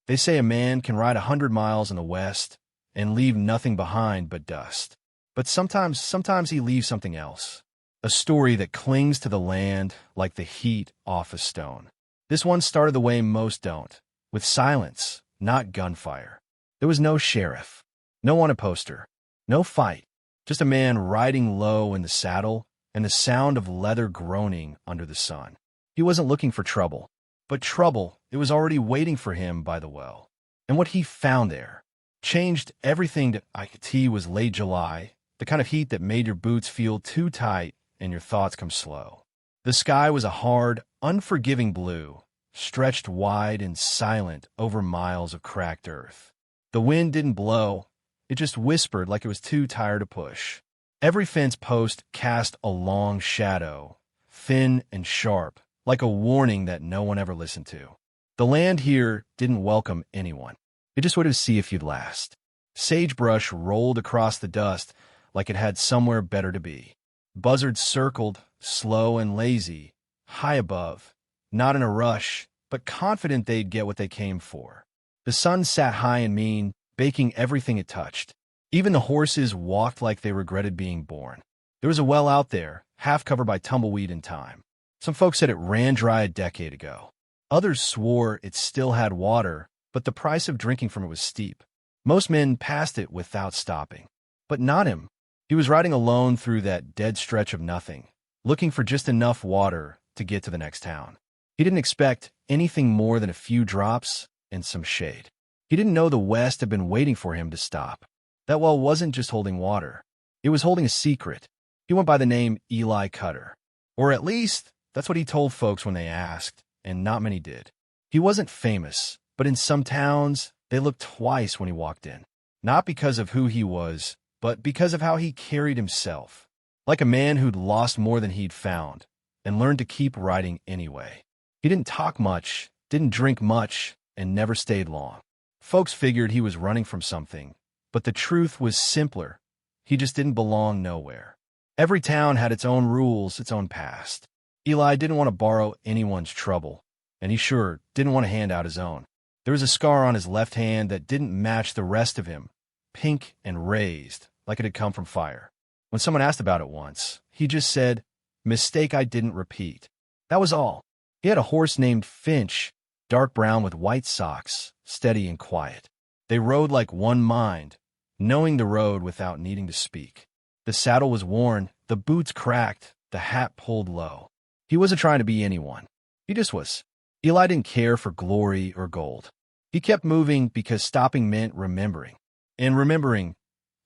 They say a man can ride 100 miles in the west and leave nothing behind but dust. But sometimes he leaves something else. A story that clings to the land like the heat off a stone. This one started the way most don't, with silence, not gunfire. There was no sheriff, no on a poster, no fight, just a man riding low in the saddle and the sound of leather groaning under the sun. He wasn't looking for trouble, but trouble, it was already waiting for him by the well. And what he found there changed everything. It was late July, the kind of heat that made your boots feel too tight and your thoughts come slow. The sky was a hard, unforgiving blue, stretched wide and silent over miles of cracked earth. The wind didn't blow, it just whispered like it was too tired to push. Every fence post cast a long shadow, thin and sharp, like a warning that no one ever listened to. The land here didn't welcome anyone. It just wanted to see if you'd last. Sagebrush rolled across the dust like it had somewhere better to be. Buzzards circled, slow and lazy, high above, not in a rush, but confident they'd get what they came for. The sun sat high and mean, baking everything it touched. Even the horses walked like they regretted being born. There was a well out there, half covered by tumbleweed and time. Some folks said it ran dry a decade ago. Others swore it still had water, but the price of drinking from it was steep. Most men passed it without stopping. But not him. He was riding alone through that dead stretch of nothing, looking for just enough water to get to the next town. He didn't expect anything more than a few drops and some shade. He didn't know the West had been waiting for him to stop. That well wasn't just holding water. It was holding a secret. He went by the name Eli Cutter. Or at least, that's what he told folks when they asked, and not many did. He wasn't famous, but in some towns, they looked twice when he walked in. Not because of who he was, but because of how he carried himself. Like a man who'd lost more than he'd found, and learned to keep riding anyway. He didn't talk much, didn't drink much, and never stayed long. Folks figured he was running from something, but the truth was simpler. He just didn't belong nowhere. Every town had its own rules, its own past. Eli didn't want to borrow anyone's trouble, and he sure didn't want to hand out his own. There was a scar on his left hand that didn't match the rest of him, pink and raised, like it had come from fire. When someone asked about it once, he just said, "Mistake I didn't repeat." That was all. He had a horse named Finch, dark brown with white socks, steady and quiet. They rode like one mind, knowing the road without needing to speak. The saddle was worn, the boots cracked, the hat pulled low. He wasn't trying to be anyone. He just was. Eli didn't care for glory or gold. He kept moving because stopping meant remembering. And remembering,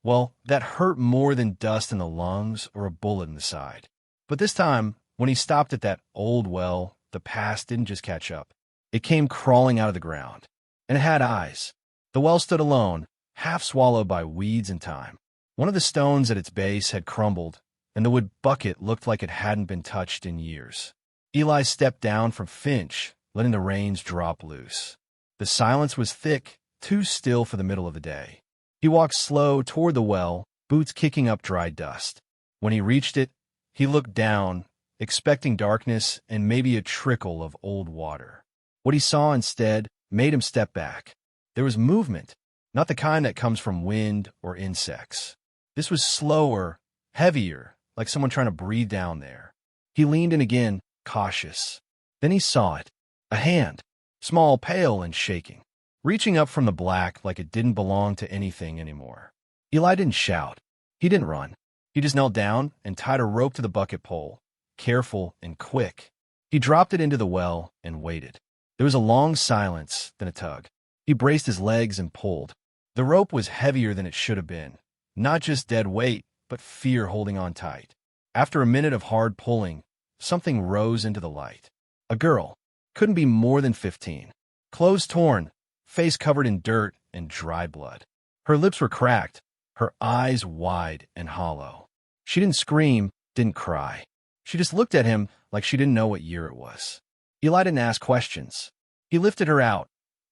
well, that hurt more than dust in the lungs or a bullet in the side. But this time, when he stopped at that old well, the past didn't just catch up. It came crawling out of the ground. And it had eyes. The well stood alone, half swallowed by weeds and time. One of the stones at its base had crumbled, and the wood bucket looked like it hadn't been touched in years. Eli stepped down from Finch, letting the reins drop loose. The silence was thick, too still for the middle of the day. He walked slow toward the well, boots kicking up dry dust. When he reached it, he looked down, expecting darkness and maybe a trickle of old water. What he saw instead made him step back. There was movement, not the kind that comes from wind or insects. This was slower, heavier, like someone trying to breathe down there. He leaned in again, cautious. Then he saw it. A hand, small, pale, and shaking, reaching up from the black like it didn't belong to anything anymore. Eli didn't shout. He didn't run. He just knelt down and tied a rope to the bucket pole, careful and quick. He dropped it into the well and waited. There was a long silence, then a tug. He braced his legs and pulled. The rope was heavier than it should have been. Not just dead weight, but fear holding on tight. After a minute of hard pulling, something rose into the light. A girl. Couldn't be more than 15. Clothes torn, face covered in dirt and dry blood. Her lips were cracked, her eyes wide and hollow. She didn't scream, didn't cry. She just looked at him like she didn't know what year it was. Eli didn't ask questions. He lifted her out,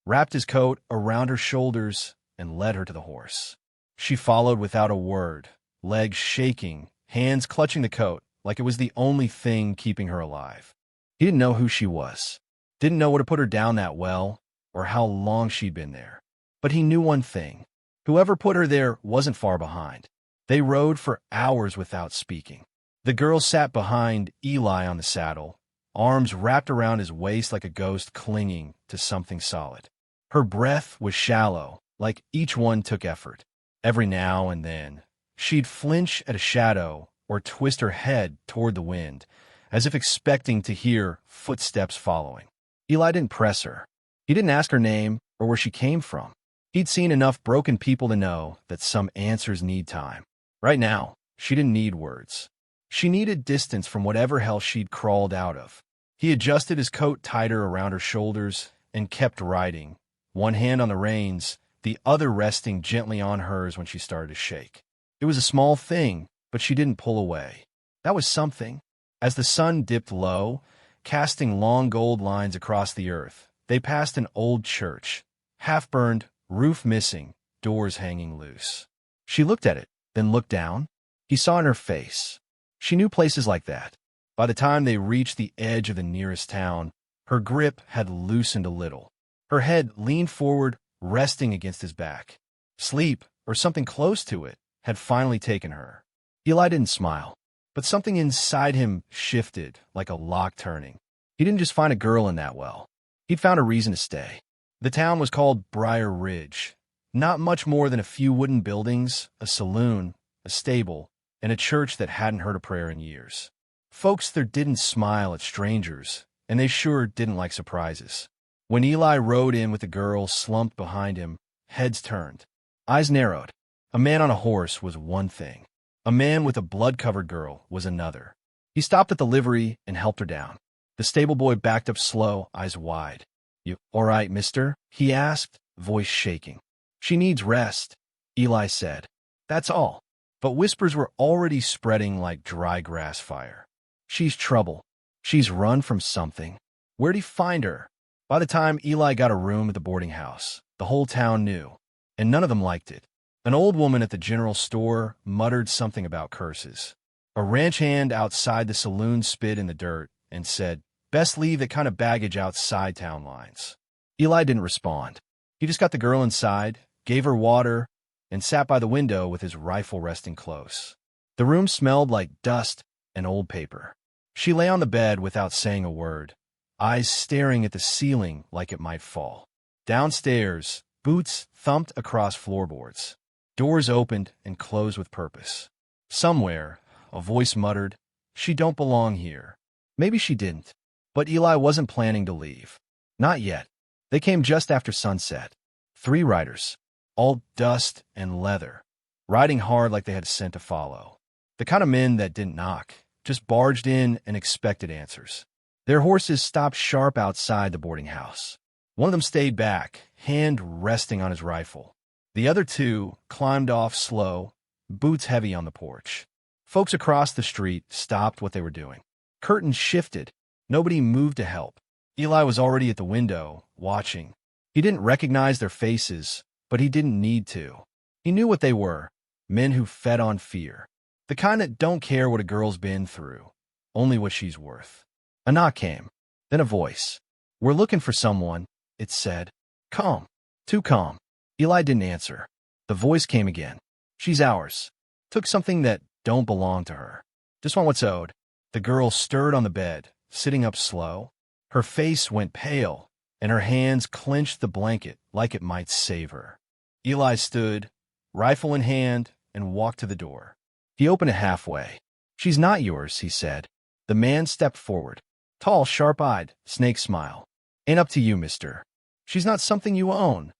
wrapped his coat around her shoulders, and led her to the horse. She followed without a word, legs shaking, hands clutching the coat like it was the only thing keeping her alive. He didn't know who she was, didn't know what to put her down that well, or how long she'd been there. But he knew one thing. Whoever put her there wasn't far behind. They rode for hours without speaking. The girl sat behind Eli on the saddle, arms wrapped around his waist like a ghost clinging to something solid. Her breath was shallow, like each one took effort. Every now and then, she'd flinch at a shadow or twist her head toward the wind, as if expecting to hear footsteps following. Eli didn't press her. He didn't ask her name or where she came from. He'd seen enough broken people to know that some answers need time. Right now, she didn't need words. She needed distance from whatever hell she'd crawled out of. He adjusted his coat tighter around her shoulders and kept riding, one hand on the reins, the other resting gently on hers when she started to shake. It was a small thing, but she didn't pull away. That was something. As the sun dipped low, casting long gold lines across the earth, they passed an old church, half-burned, roof missing, doors hanging loose. She looked at it, then looked down. He saw in her face. She knew places like that. By the time they reached the edge of the nearest town, her grip had loosened a little. Her head leaned forward, resting against his back. Sleep, or something close to it, had finally taken her. Eli didn't smile, but something inside him shifted like a lock turning. He didn't just find a girl in that well. He'd found a reason to stay. The town was called Briar Ridge. Not much more than a few wooden buildings, a saloon, a stable, and a church that hadn't heard a prayer in years. Folks there didn't smile at strangers, and they sure didn't like surprises. When Eli rode in with the girl slumped behind him, heads turned, eyes narrowed. A man on a horse was one thing. A man with a blood-covered girl was another. He stopped at the livery and helped her down. The stable boy backed up slow, eyes wide. "You all right, mister?" he asked, voice shaking. "She needs rest," Eli said. "That's all." But whispers were already spreading like dry grass fire. "She's trouble. She's run from something." Where'd he find her? By the time Eli got a room at the boarding house, the whole town knew, and none of them liked it. An old woman at the general store muttered something about curses. A ranch hand outside the saloon spit in the dirt and said, "Best leave that kind of baggage outside town lines." Eli didn't respond. He just got the girl inside, gave her water, and sat by the window with his rifle resting close. The room smelled like dust and old paper. She lay on the bed without saying a word, eyes staring at the ceiling like it might fall. Downstairs, boots thumped across floorboards. Doors opened and closed with purpose. Somewhere, a voice muttered, "She don't belong here." Maybe she didn't, but Eli wasn't planning to leave. Not yet. They came just after sunset. 3 riders, all dust and leather, riding hard like they had a scent to follow. The kind of men that didn't knock, just barged in and expected answers. Their horses stopped sharp outside the boarding house. One of them stayed back, hand resting on his rifle. The other 2 climbed off slow, boots heavy on the porch. Folks across the street stopped what they were doing. Curtains shifted. Nobody moved to help. Eli was already at the window, watching. He didn't recognize their faces, but he didn't need to. He knew what they were, men who fed on fear. The kind that don't care what a girl's been through, only what she's worth. A knock came, then a voice. "We're looking for someone," it said. Calm, too calm. Eli didn't answer. The voice came again. "She's ours. Took something that don't belong to her. Just want what's owed." The girl stirred on the bed, sitting up slow. Her face went pale, and her hands clenched the blanket like it might save her. Eli stood, rifle in hand, and walked to the door. He opened it halfway. "She's not yours," he said. The man stepped forward. Tall, sharp-eyed, snake smile. "Ain't up to you, mister. She's not something you own,"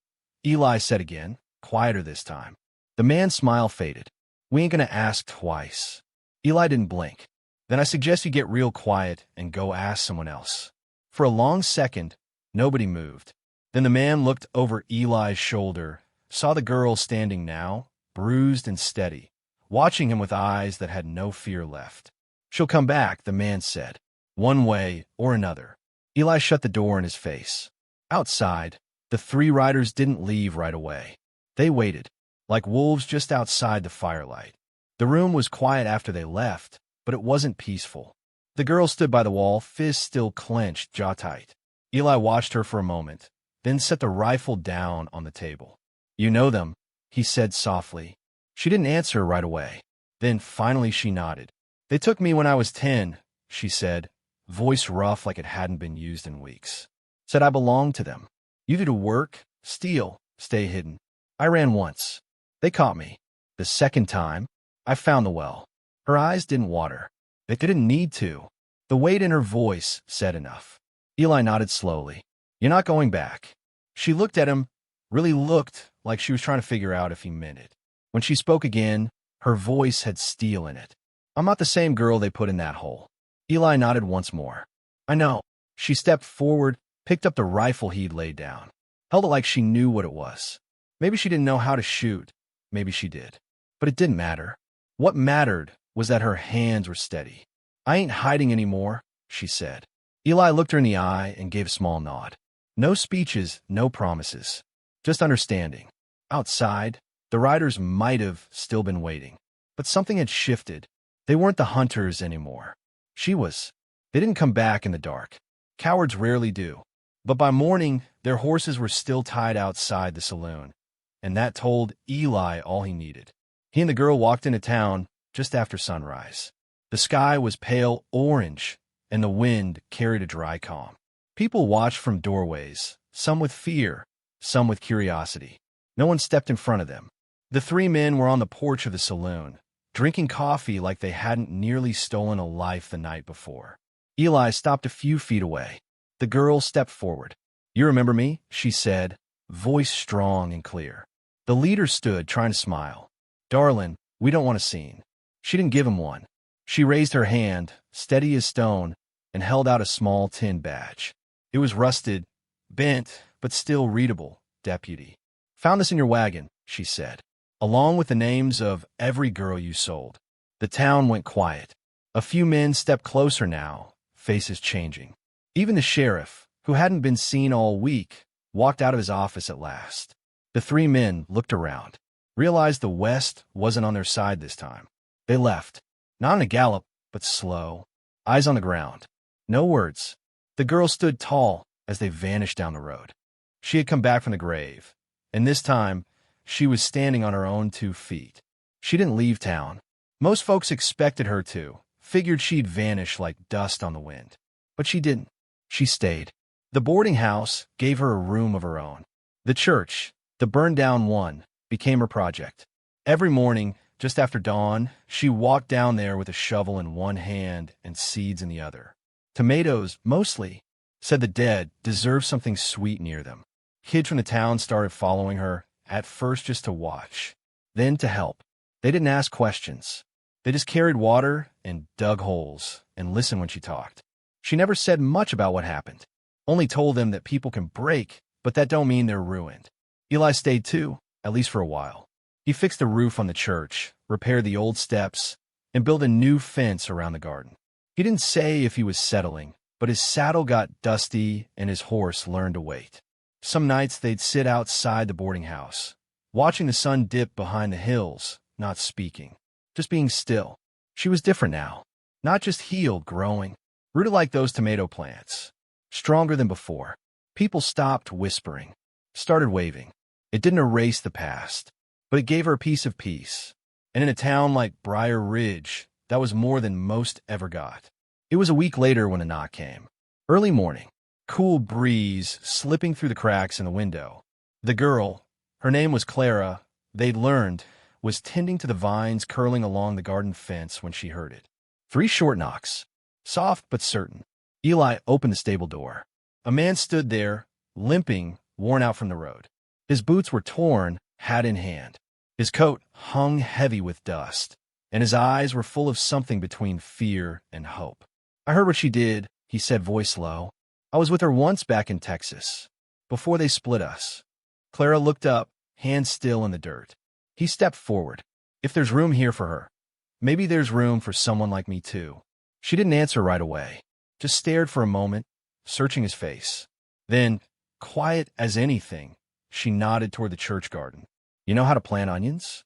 Eli said again, quieter this time. The man's smile faded. "We ain't gonna ask twice." Eli didn't blink. "Then I suggest you get real quiet and go ask someone else." For a long second, nobody moved. Then the man looked over Eli's shoulder, saw the girl standing now, bruised and steady, watching him with eyes that had no fear left. "She'll come back," the man said, "one way or another." Eli shut the door in his face. Outside, the 3 riders didn't leave right away. They waited, like wolves just outside the firelight. The room was quiet after they left, but it wasn't peaceful. The girl stood by the wall, fists still clenched, jaw tight. Eli watched her for a moment, then set the rifle down on the table. "You know them," he said softly. She didn't answer right away. Then finally she nodded. "They took me when I was 10, she said, voice rough like it hadn't been used in weeks. "Said I belonged to them. Either to work, steal, stay hidden. I ran once. They caught me. The second time, I found the well." Her eyes didn't water. They didn't need to. The weight in her voice said enough. Eli nodded slowly. "You're not going back." She looked at him, really looked like she was trying to figure out if he meant it. When she spoke again, her voice had steel in it. "I'm not the same girl they put in that hole." Eli nodded once more. "I know." She stepped forward, picked up the rifle he'd laid down, held it like she knew what it was. Maybe she didn't know how to shoot. Maybe she did. But it didn't matter. What mattered was that her hands were steady. "I ain't hiding anymore," she said. Eli looked her in the eye and gave a small nod. No speeches, no promises. Just understanding. Outside, the riders might have still been waiting. But something had shifted. They weren't the hunters anymore. She was. They didn't come back in the dark. Cowards rarely do. But by morning, their horses were still tied outside the saloon. And that told Eli all he needed. He and the girl walked into town just after sunrise. The sky was pale orange, and the wind carried a dry calm. People watched from doorways, some with fear, some with curiosity. No one stepped in front of them. The three men were on the porch of the saloon, drinking coffee like they hadn't nearly stolen a life the night before. Eli stopped a few feet away. The girl stepped forward. "You remember me?" she said, voice strong and clear. The leader stood, trying to smile. "Darlin', we don't want a scene." She didn't give him one. She raised her hand, steady as stone, and held out a small tin badge. It was rusted, bent, but still readable. "Deputy. Found this in your wagon," she said, "along with the names of every girl you sold." The town went quiet. A few men stepped closer now, faces changing. Even the sheriff, who hadn't been seen all week, walked out of his office at last. The three men looked around, realized the West wasn't on their side this time. They left, not in a gallop, but slow, eyes on the ground. No words. The girl stood tall as they vanished down the road. She had come back from the grave, and this time, she was standing on her own 2 feet. She didn't leave town. Most folks expected her to, figured she'd vanish like dust on the wind. But she didn't. She stayed. The boarding house gave her a room of her own. The church, the burned-down one, became her project. Every morning, just after dawn, she walked down there with a shovel in one hand and seeds in the other. Tomatoes, mostly, said the dead deserved something sweet near them. Kids from the town started following her, at first just to watch, then to help. They didn't ask questions. They just carried water and dug holes and listened when she talked. She never said much about what happened, only told them that people can break, but that don't mean they're ruined. Eli stayed too, at least for a while. He fixed the roof on the church, repaired the old steps, and built a new fence around the garden. He didn't say if he was settling, but his saddle got dusty and his horse learned to wait. Some nights they'd sit outside the boarding house, watching the sun dip behind the hills, not speaking, just being still. She was different now, not just healed, growing, rooted like those tomato plants, stronger than before. People stopped whispering, started waving. It didn't erase the past, but it gave her a piece of peace. And in a town like Briar Ridge, that was more than most ever got. It was a week later when a knock came. Early morning, cool breeze slipping through the cracks in the window. The girl, her name was Clara, they'd learned, was tending to the vines curling along the garden fence when she heard it. 3 short knocks, soft but certain. Eli opened the stable door. A man stood there, limping, worn out from the road. His boots were torn, hat in hand. His coat hung heavy with dust, and his eyes were full of something between fear and hope. "I heard what she did," he said, voice low. "I was with her once back in Texas, before they split us." Clara looked up, hands still in the dirt. He stepped forward. "If there's room here for her, maybe there's room for someone like me too." She didn't answer right away, just stared for a moment, searching his face. Then, quiet as anything, she nodded toward the church garden. "You know how to plant onions?"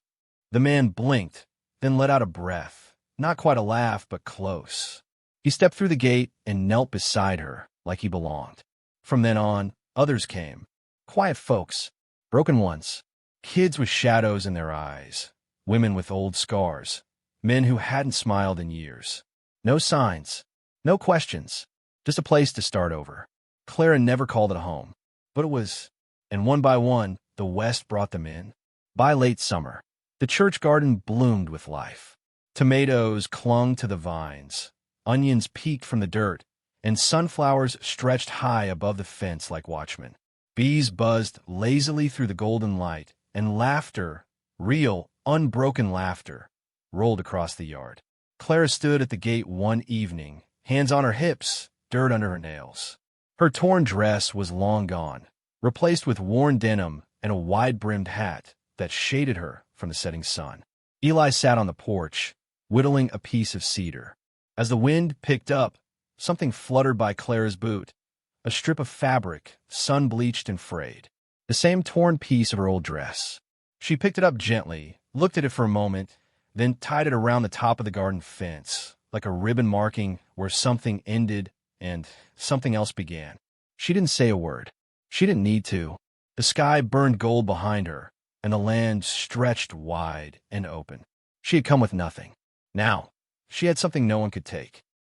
The man blinked, then let out a breath, not quite a laugh, but close. He stepped through the gate and knelt beside her like he belonged. From then on, others came, Quiet folks, broken ones, kids with shadows in their eyes, women with old scars, men who hadn't smiled in years. No signs, no questions, just a place to start over. Clara never called it a home, but it was, and one by one, the West brought them in. By late summer, the church garden bloomed with life. Tomatoes clung to the vines, onions peeked from the dirt, and sunflowers stretched high above the fence like watchmen. Bees buzzed lazily through the golden light, and laughter, real, unbroken laughter, rolled across the yard. Clara stood at the gate one evening, hands on her hips, dirt under her nails. Her torn dress was long gone, replaced with worn denim and a wide-brimmed hat that shaded her from the setting sun. Eli sat on the porch, whittling a piece of cedar. As the wind picked up, something fluttered by Clara's boot, a strip of fabric, sun-bleached and frayed. The same torn piece of her old dress. She picked it up gently, looked at it for a moment, then tied it around the top of the garden fence, like a ribbon marking where something ended and something else began. She didn't say a word. She didn't need to. The sky burned gold behind her, and the land stretched wide and open. She had come with nothing. Now, she had something no one could take.